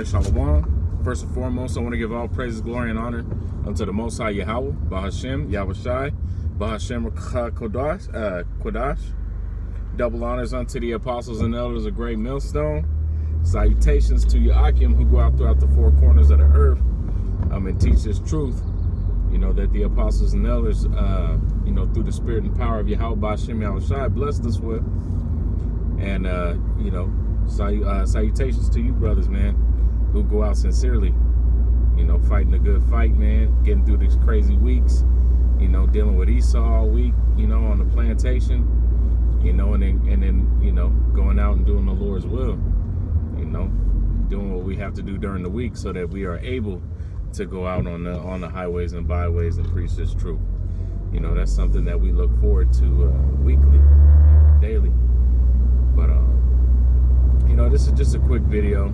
right, Shalom. First and foremost, I want to give all praises, glory, and honor unto the Most High Yahweh, Bahashem, Yahushai, Bahashem Kodash. Double honors unto the apostles and elders of Great Millstone. Salutations to Yakim who go out throughout the four corners of the earth and teach this truth. You know, that the apostles and elders, through the spirit and power of Yahweh, Bahashem, Yahushai, blessed us with. And, salutations to you brothers, man, who go out sincerely, fighting a good fight, man, getting through these crazy weeks, dealing with Esau all week, on the plantation, and then going out and doing the Lord's will, doing what we have to do during the week so that we are able to go out on the highways and byways and preach this truth. That's something that we look forward to weekly, daily. But this is just a quick video,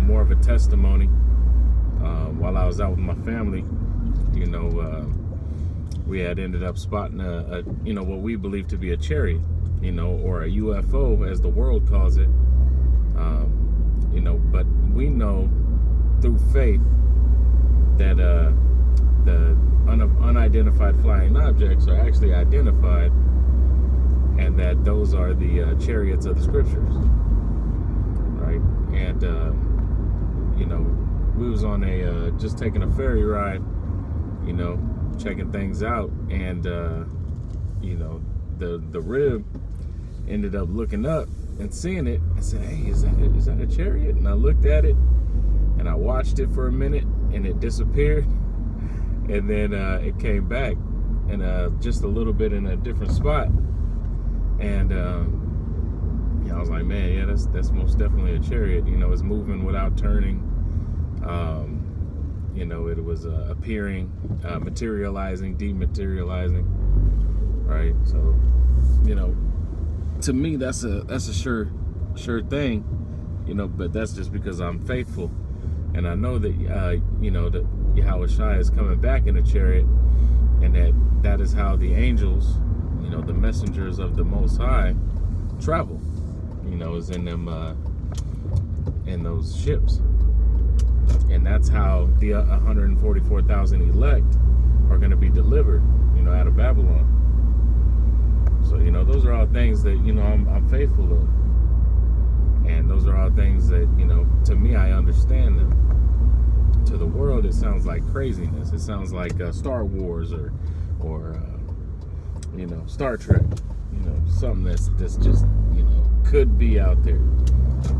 more of a testimony. While I was out with my family, we had ended up spotting what we believe to be a chariot, or a UFO as the world calls it. But we know through faith that the unidentified flying objects are actually identified, and that those are the chariots of the scriptures, right? And we was on just taking a ferry ride, checking things out, and the rib ended up looking up and seeing it and said, "Hey, is that a chariot?" And I looked at it and I watched it for a minute, and it disappeared, and then it came back, and just a little bit in a different spot. And I was like, man, yeah, that's most definitely a chariot. It's moving without turning. It was appearing, materializing, dematerializing, right? So, to me, that's a sure thing, But that's just because I'm faithful, and I know that that Yahushua is coming back in a chariot, and that is how the angels, the messengers of the Most High, travel, is in them, in those ships. And that's how the 144,000 elect are going to be delivered, out of Babylon. So, those are all things that, I'm faithful of. And those are all things that, to me, I understand them. To the world, it sounds like craziness. It sounds like Star Wars or Star Trek, something that's just, could be out there.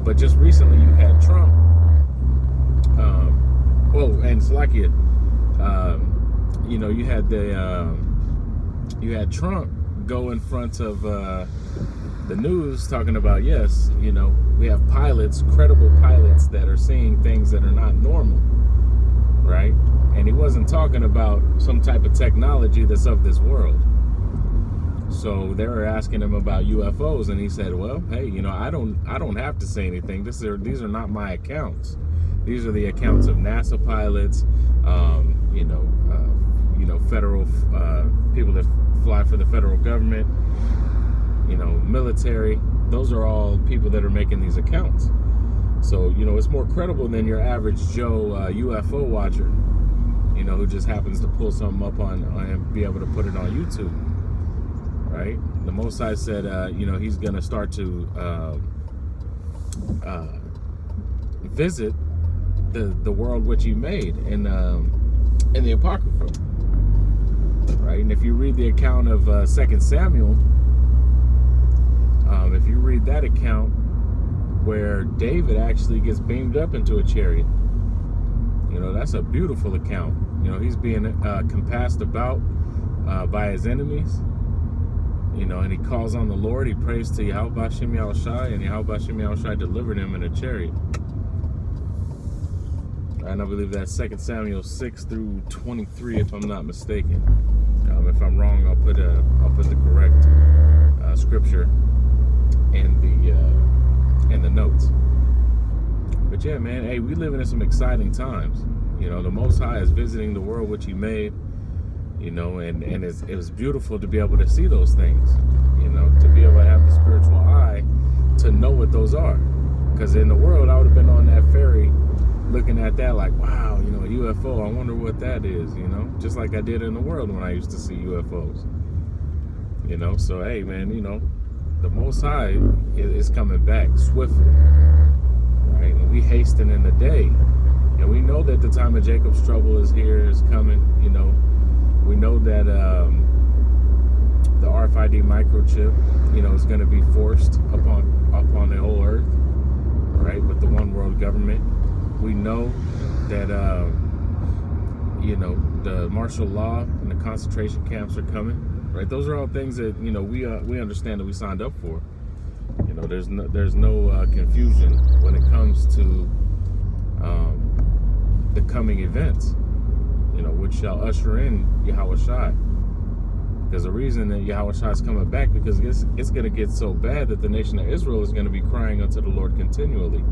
But just recently you had Trump, and Slovakia, you had Trump go in front of the news talking about, yes, we have pilots, credible pilots that are seeing things that are not normal, right? And he wasn't talking about some type of technology that's of this world. So they were asking him about UFOs, and he said, well, hey, I don't have to say anything. These are not my accounts. These are the accounts of NASA pilots, federal people that fly for the federal government, military. Those are all people that are making these accounts. So, it's more credible than your average Joe UFO watcher, who just happens to pull something up on and be able to put it on YouTube. Right? The Most High said, he's going to start to visit the world which he made in the Apocrypha. Right? And if you read the account of 2 Samuel, if you read that account where David actually gets beamed up into a chariot, that's a beautiful account. He's being compassed about by his enemies. And he calls on the Lord. He prays to Yahweh Bashem Yahushai, and Yahweh Bashem Yahushai delivered him in a chariot. And I believe that's 2 Samuel 6 through 23, if I'm not mistaken. If I'm wrong, I'll put the correct scripture in the notes. But yeah, man, hey, we living in some exciting times. The Most High is visiting the world which He made. And it was beautiful to be able to see those things, to be able to have the spiritual eye to know what those are. Because in the world, I would have been on at that like, wow, you know, a UFO, I wonder what that is, you know, just like I did in the world when I used to see UFOs, you know. So hey man, you know, the Most High is coming back swiftly, right? And we hasten in the day, and we know that the time of Jacob's trouble is here, is coming, you know. We know that the RFID microchip, you know, is going to be forced upon the whole earth, right, with the one world government. We know that you know, the martial law and the concentration camps are coming, right? Those are all things that, you know, we understand that we signed up for. You know, there's no confusion when it comes to the coming events, you know, which shall usher in Yahushua. Because the reason that Yahushua is coming back, because it's going to get so bad that the nation of Israel is going to be crying unto the Lord continually,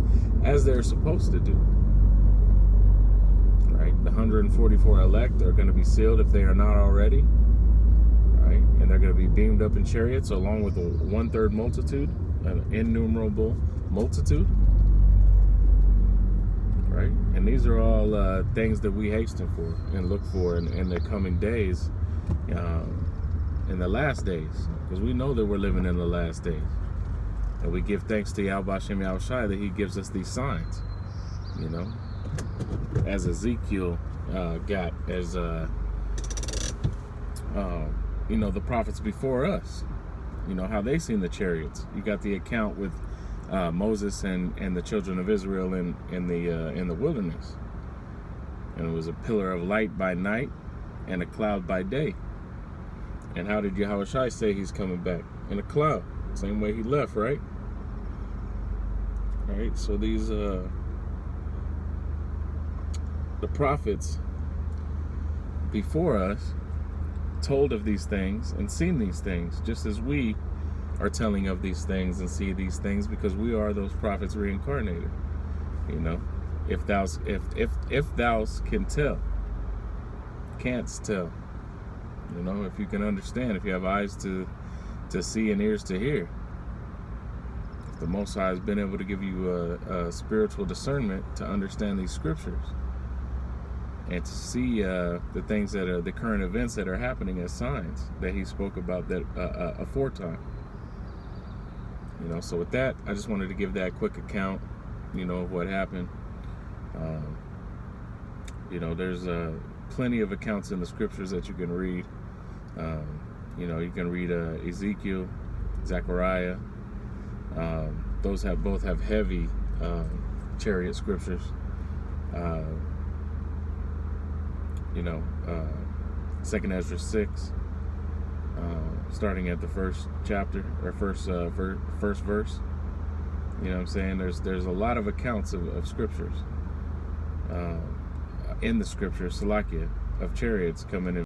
as they're supposed to do. Right? The 144 elect are going to be sealed if they are not already. Right? And they're going to be beamed up in chariots along with a 1/3 multitude, an innumerable multitude. Right? And these are all things that we hasten for and look for in the coming days. In the last days, because we know that we're living in the last days, and we give thanks to Yahweh Shem Yahushai that he gives us these signs, you know, as Ezekiel got, as you know, the prophets before us, you know, how they seen the chariots. You got the account with Moses and the children of Israel in the wilderness, and it was a pillar of light by night and a cloud by day. And how did Yahushua say he's coming back? In a cloud. Same way he left, right? Right? So these, the prophets before us told of these things and seen these things, just as we are telling of these things and see these things, because we are those prophets reincarnated. You know, if thou can tell, canst tell. You know, if you can understand, if you have eyes to see and ears to hear, if the Most High has been able to give you a spiritual discernment to understand these scriptures and to see the things that are the current events that are happening as signs that he spoke about that aforetime. You know, so with that, I just wanted to give that quick account, you know, of what happened. You know, there's plenty of accounts in the scriptures that you can read. You know, you can read Ezekiel, Zechariah. Those both have heavy chariot scriptures. You know, 2nd Ezra 6, starting at the first chapter or first verse. You know what I'm saying? There's a lot of accounts of scriptures in the scriptures, Salakia, of chariots coming in.